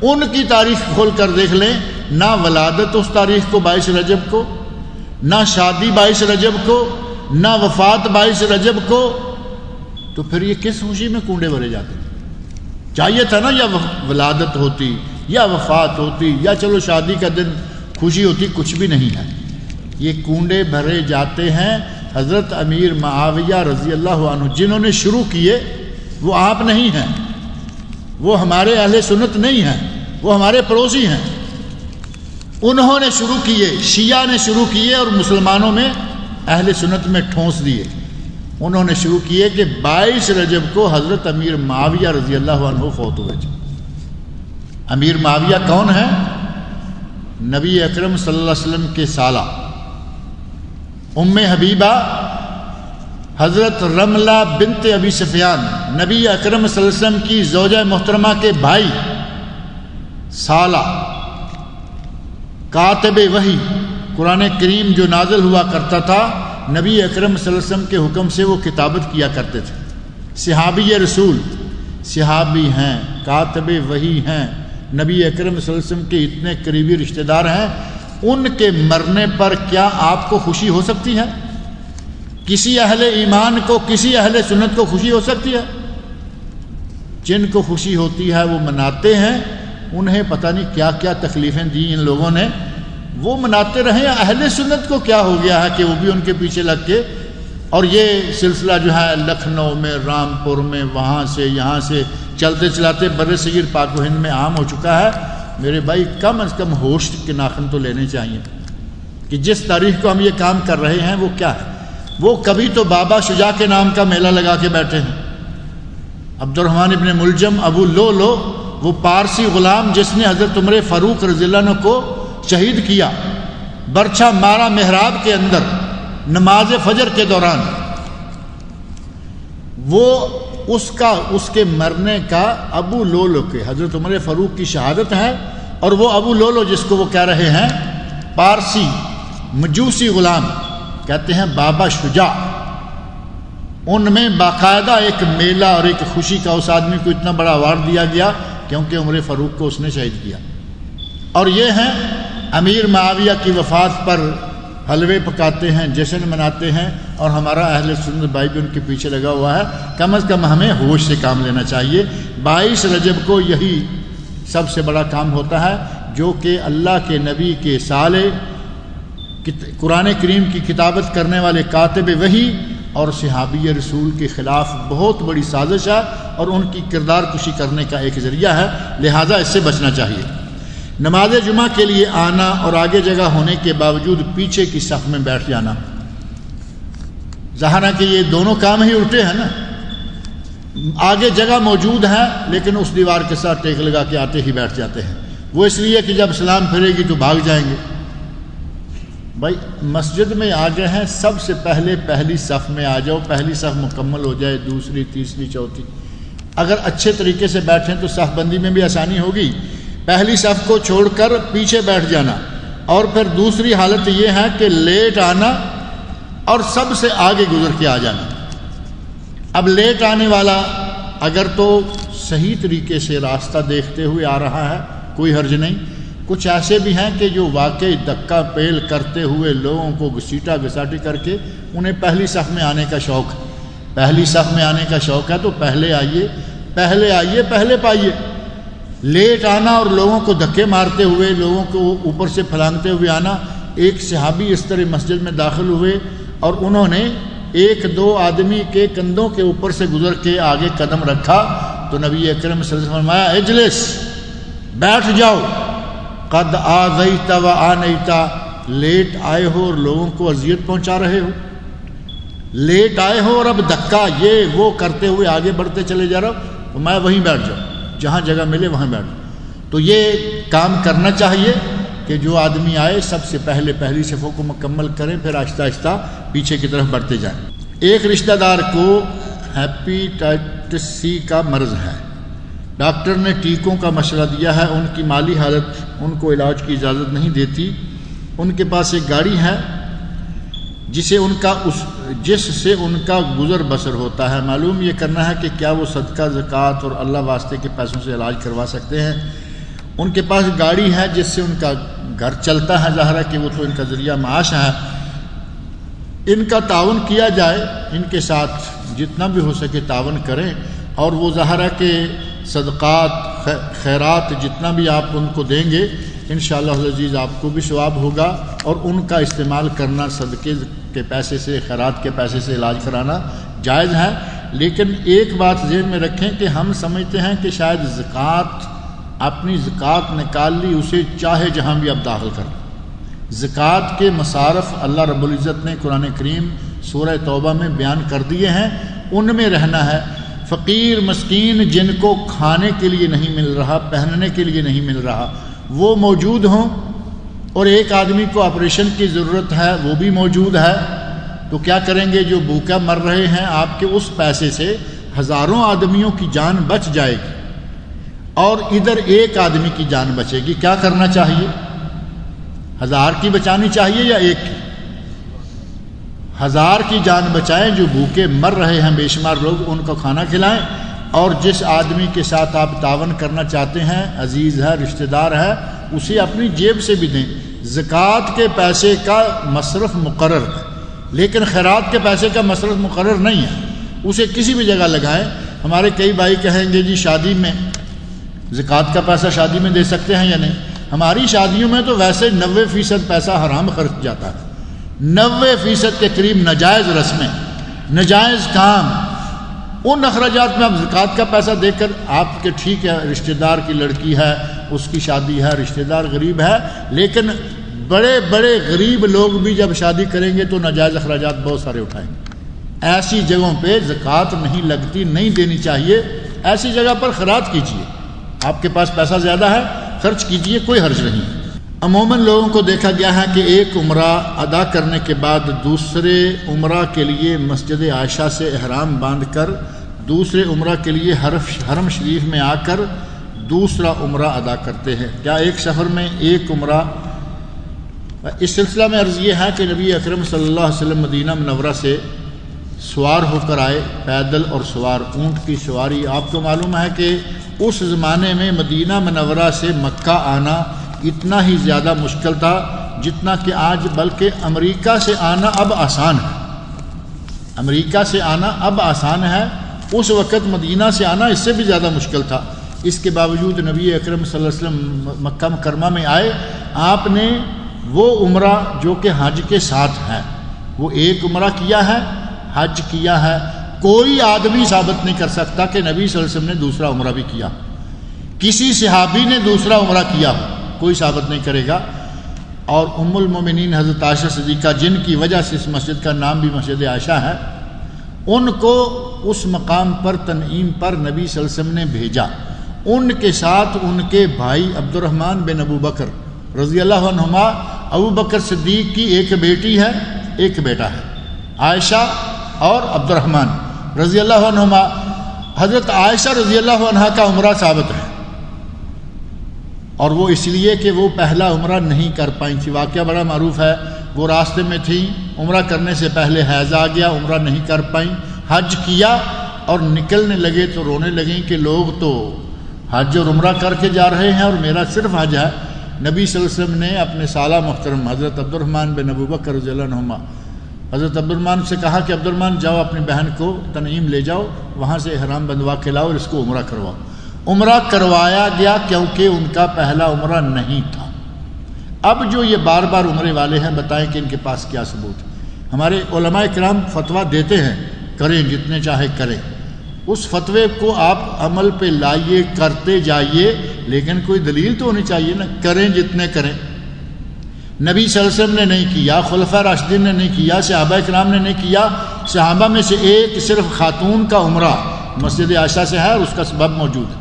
ان کی تاریخ کھول کر دیکھ لیں۔ نہ ولادت اس تاریخ کو 22 رجب کو، نہ شادی 22 رجب کو، نہ وفات 22 رجب کو، تو پھر یہ کس خوشی میں کنڈے بھرے جاتے؟ چاہیے تھا نا یا ولادت ہوتی یا وفات ہوتی یا چلو شادی کا دن خوشی ہوتی، کچھ بھی نہیں ہے۔ یہ کنڈے بھرے جاتے ہیں۔ حضرت امیر معاویہ رضی اللہ عنہ جنہوں نے شروع کیے، وہ آپ نہیں ہیں، وہ ہمارے اہل سنت نہیں ہیں، وہ ہمارے پڑوسی ہیں۔ انہوں نے شروع کیے، شیعہ نے شروع کیے اور مسلمانوں میں اہل سنت میں ٹھونس دیے۔ انہوں نے شروع کیے کہ 22 رجب کو حضرت امیر معاویہ رضی اللہ عنہ فوت ہوئے تھے۔ امیر معاویہ کون ہے؟ نبی اکرم صلی اللہ علیہ وسلم کے سالہ، ام حبیبہ حضرت رملہ بنت ابی سفیان نبی اکرم صلی اللہ علیہ وسلم کی زوجہ محترمہ کے بھائی سالہ کاتب وحی، قرآن کریم جو نازل ہوا کرتا تھا نبی اکرم صلی اللہ علیہ وسلم کے حکم سے وہ کتابت کیا کرتے تھے، صحابی رسول، صحابی ہیں، کاتب وحی ہیں، نبی اکرم صلی اللہ علیہ وسلم کے اتنے قریبی رشتہ دار ہیں، ان کے مرنے پر کیا آپ کو خوشی ہو سکتی ہے؟ کسی اہل ایمان کو، کسی اہل سنت کو خوشی ہو سکتی ہے؟ جن کو خوشی ہوتی ہے وہ مناتے ہیں، انہیں پتہ نہیں کیا کیا تکلیفیں دی ان لوگوں نے، وہ مناتے رہیں۔ اہل سنت کو کیا ہو گیا ہے کہ وہ بھی ان کے پیچھے لگ کے، اور یہ سلسلہ جو ہے لکھنؤ میں، رامپور میں، وہاں سے یہاں سے چلتے چلاتے بر صغیر پاک و ہند میں عام ہو چکا ہے۔ میرے بھائی کم از کم ہوش کے ناخن تو لینے چاہیے کہ جس تاریخ کو ہم یہ کام کر رہے ہیں وہ کیا ہے۔ وہ کبھی تو بابا شجاع کے نام کا میلہ لگا کے بیٹھے ہیں، عبد الرحمن ابن ملجم ابو لولو، وہ پارسی غلام جس نے حضرت عمر فاروق رضی اللہ عنہ کو شہید کیا، برچھا مارا محراب کے اندر نماز فجر کے دوران، وہ اس کے مرنے کا ابو لولو کے حضرت عمر فاروق کی شہادت ہے، اور وہ ابو لولو جس کو وہ کہہ رہے ہیں پارسی مجوسی غلام، کہتے ہیں بابا شجاع، ان میں باقاعدہ ایک میلہ اور ایک خوشی کا، اس آدمی کو اتنا بڑا ایوارڈ دیا گیا کیونکہ عمر فاروق کو اس نے شہید کیا۔ اور یہ ہیں امیر معاویہ کی وفات پر حلوے پکاتے ہیں، جشن مناتے ہیں، اور ہمارا اہل سنت بھائی بھی ان کے پیچھے لگا ہوا ہے۔ کم از کم ہمیں ہوش سے کام لینا چاہیے۔ 22 رجب کو یہی سب سے بڑا کام ہوتا ہے جو کہ اللہ کے نبی کے سال قرآن کریم کی کتابت کرنے والے کاتب وحی اور صحابی رسول کے خلاف بہت بڑی سازش ہے، اور ان کی کردار کشی کرنے کا ایک ذریعہ ہے، لہٰذا اس سے بچنا چاہیے۔ نماز جمعہ کے لیے آنا اور آگے جگہ ہونے کے باوجود پیچھے کی صف میں بیٹھ جانا، ظاہر ہے کہ یہ دونوں کام ہی الٹے ہیں نا۔ آگے جگہ موجود ہے لیکن اس دیوار کے ساتھ ٹیک لگا کے آتے ہی بیٹھ جاتے ہیں، وہ اس لیے کہ جب سلام پھرے گی تو بھاگ جائیں گے۔ بھائی مسجد میں آ گئے ہیں، سب سے پہلے پہلی صف میں آ جاؤ، پہلی صف مکمل ہو جائے، دوسری، تیسری، چوتھی، اگر اچھے طریقے سے بیٹھیں تو صف بندی میں بھی آسانی ہوگی۔ پہلی صف کو چھوڑ کر پیچھے بیٹھ جانا، اور پھر دوسری حالت یہ ہے کہ لیٹ آنا اور سب سے آگے گزر کے آ جانا۔ اب لیٹ آنے والا اگر تو صحیح طریقے سے راستہ دیکھتے ہوئے آ رہا ہے کوئی حرج نہیں، کچھ ایسے بھی ہیں کہ جو واقعی دکا پیل کرتے ہوئے لوگوں کو گھسیٹا گھساٹی کر کے انہیں پہلی صف میں آنے کا شوق ہے، پہلی صف میں آنے کا شوق ہے تو پہلے آئیے، پہلے پائیے۔ لیٹ آنا اور لوگوں کو دھکے مارتے ہوئے، لوگوں کو اوپر سے پھلانگتے ہوئے آنا۔ ایک صحابی اس طرح مسجد میں داخل ہوئے اور انہوں نے 1-2 آدمی کے کندھوں کے اوپر سے گزر کے آگے قدم رکھا تو نبی اکرم صلی اللہ علیہ وسلم نے فرمایا اجلس، بیٹھ جاؤ، قد آذیت و آنیت، لیٹ آئے ہو اور لوگوں کو اذیت پہنچا رہے ہو، لیٹ آئے ہو اور اب دھکا یہ وہ کرتے ہوئے آگے بڑھتے چلے جا رہا ہو، تو میں وہیں بیٹھ جاؤں، جہاں جگہ ملے وہاں بیٹھ جاؤں۔ تو یہ کام کرنا چاہیے کہ جو آدمی آئے سب سے پہلے پہلی صفوں کو مکمل کریں، پھر آہستہ آہستہ پیچھے کی طرف بڑھتے جائیں۔ ایک رشتہ دار کو ہیپیٹائٹس سی کا مرض ہے، ڈاکٹر نے ٹیکوں کا مشورہ دیا ہے، ان کی مالی حالت ان کو علاج کی اجازت نہیں دیتی۔ ان کے پاس ایک گاڑی ہے جس سے ان کا گزر بسر ہوتا ہے، معلوم یہ کرنا ہے کہ کیا وہ صدقہ، زکوٰۃ اور اللہ واسطے کے پیسوں سے علاج کروا سکتے ہیں۔ ان کے پاس گاڑی ہے جس سے ان کا گھر چلتا ہے، ظاہر ہے کہ وہ تو ان کا ذریعہ معاش ہے۔ ان کا تعاون کیا جائے، ان کے ساتھ جتنا بھی ہو سکے تعاون کریں، اور وہ ظاہر ہے کہ صدقات، خیرات جتنا بھی آپ ان کو دیں گے انشاءاللہ العزیز آپ کو بھی ثواب ہوگا، اور ان کا استعمال کرنا صدقے کے پیسے سے، خیرات کے پیسے سے علاج کرانا جائز ہے۔ لیکن ایک بات ذہن میں رکھیں کہ ہم سمجھتے ہیں کہ شاید زکوٰۃ، اپنی زکوٰۃ نکال لی، اسے چاہے جہاں بھی اب داخل کر۔ زکوٰۃ کے مصارف اللہ رب العزت نے قرآن کریم سورہ توبہ میں بیان کر دیے ہیں، ان میں رہنا ہے۔ فقیر مسکین جن کو کھانے کے لیے نہیں مل رہا، پہننے کے لیے نہیں مل رہا، وہ موجود ہوں، اور ایک آدمی کو آپریشن کی ضرورت ہے وہ بھی موجود ہے، تو کیا کریں گے؟ جو بھوکا مر رہے ہیں آپ کے اس پیسے سے ہزاروں آدمیوں کی جان بچ جائے گی اور ادھر ایک آدمی کی جان بچے گی. کیا کرنا چاہیے؟ 1000 کی بچانی چاہیے یا ایک کی؟ 1000 کی جان بچائیں. جو بھوکے مر رہے ہیں بے شمار لوگ، ان کو کھانا کھلائیں، اور جس آدمی کے ساتھ آپ تعاون کرنا چاہتے ہیں، عزیز ہے، رشتہ دار ہے، اسے اپنی جیب سے بھی دیں. زکوٰۃ کے پیسے کا مصرف مقرر ہے، لیکن خیرات کے پیسے کا مصرف مقرر نہیں ہے. اسے کسی بھی جگہ لگائیں. ہمارے کئی بھائی کہیں گے جی شادی میں زکوٰۃ کا پیسہ شادی میں دے سکتے ہیں یا نہیں؟ ہماری شادیوں میں تو ویسے 90% پیسہ حرام خرچ جاتا ہے. 90% کے قریب ناجائز رسمیں، ناجائز کام. ان اخراجات میں آپ زکوٰۃ کا پیسہ دے کر آپ کے ٹھیک ہے رشتہ دار کی لڑکی ہے، اس کی شادی ہے، رشتہ دار غریب ہے، لیکن بڑے بڑے غریب لوگ بھی جب شادی کریں گے تو ناجائز اخراجات بہت سارے اٹھائیں گے. ایسی جگہوں پہ زکوٰۃ نہیں لگتی، نہیں دینی چاہیے. ایسی جگہ پر خیرات کیجیے. آپ کے پاس پیسہ زیادہ ہے، خرچ کیجیے، کوئی حرج نہیں. عموماً لوگوں کو دیکھا گیا ہے کہ ایک عمرہ ادا کرنے کے بعد دوسرے عمرہ کے لیے مسجد عائشہ سے احرام باندھ کر دوسرے عمرہ کے لیے حرم شریف میں آ کر دوسرا عمرہ ادا کرتے ہیں. کیا ایک سفر میں ایک عمرہ؟ اس سلسلہ میں عرض یہ ہے کہ نبی اکرم صلی اللہ علیہ وسلم مدینہ منورہ سے سوار ہو کر آئے، پیدل اور سوار، اونٹ کی سواری. آپ کو معلوم ہے کہ اس زمانے میں مدینہ منورہ سے مکہ آنا اتنا ہی زیادہ مشکل تھا جتنا کہ آج، بلکہ امریکہ سے آنا اب آسان ہے. امریکہ سے آنا اب آسان ہے. اس وقت مدینہ سے آنا اس سے بھی زیادہ مشکل تھا. اس کے باوجود نبی اکرم صلی اللہ علیہ وسلم مکہ مکرمہ میں آئے. آپ نے وہ عمرہ جو کہ حج کے ساتھ ہے، وہ ایک عمرہ کیا ہے، حج کیا ہے. کوئی آدمی ثابت نہیں کر سکتا کہ نبی صلی اللہ علیہ وسلم نے دوسرا عمرہ بھی کیا، کسی صحابی نے دوسرا عمرہ کیا، کوئی ثابت نہیں کرے گا. اور ام المومنین حضرت عائشہ صدیقہ، جن کی وجہ سے اس مسجد کا نام بھی مسجد عائشہ ہے، ان کو اس مقام پر تنعیم پر نبی صلی اللہ علیہ وسلم نے بھیجا. ان کے ساتھ ان کے بھائی عبد الرحمن بن ابو بکر رضی اللہ عنہما، ابو بکر صدیق کی ایک بیٹی ہے، ایک بیٹا ہے، عائشہ اور عبد الرحمن رضی اللہ عنہما. حضرت عائشہ رضی اللہ عنہا کا عمرہ ثابت ہے، اور وہ اس لیے کہ وہ پہلا عمرہ نہیں کر پائیں تھی. واقعہ بڑا معروف ہے. وہ راستے میں تھیں، عمرہ کرنے سے پہلے حیض آ گیا، عمرہ نہیں کر پائیں. حج کیا اور نکلنے لگے تو رونے لگیں کہ لوگ تو حج اور عمرہ کر کے جا رہے ہیں اور میرا صرف حج ہے. نبی صلی اللہ علیہ وسلم نے اپنے سالہ محترم حضرت عبد الرحمن بن ابو بکر رضی اللہ عنہما، حضرت عبد الرحمن سے کہا کہ عبد الرحمن جاؤ اپنی بہن کو تنعیم لے جاؤ، وہاں سے احرام بندوا کے لاؤ اور اس کو عمرہ کرواؤ. عمرہ کروایا گیا کیونکہ ان کا پہلا عمرہ نہیں تھا. اب جو یہ بار بار عمرے والے ہیں، بتائیں کہ ان کے پاس کیا ثبوت ہے؟ ہمارے علماء کرام فتویٰ دیتے ہیں، کریں جتنے چاہے کریں. اس فتوے کو آپ عمل پہ لائیے، کرتے جائیے، لیکن کوئی دلیل تو ہونی چاہیے نا. کریں جتنے کریں. نبی صلی اللہ علیہ وسلم نے نہیں کیا، خلفاء راشدین نے نہیں کیا، صحابہ کرام نے نہیں کیا. صحابہ میں سے ایک صرف خاتون کا عمرہ مسجد عائشہ سے ہے اور اس کا سبب موجود ہے.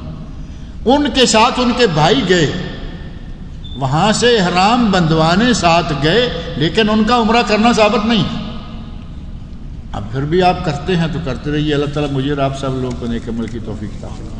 ان کے ساتھ ان کے بھائی گئے، وہاں سے احرام بندوانے ساتھ گئے، لیکن ان کا عمرہ کرنا ثابت نہیں. اب پھر بھی آپ کرتے ہیں تو کرتے رہیے. اللہ تعالیٰ مجھے اور آپ سب لوگوں کو نیک عمل کی توفیق عطا فرمائے.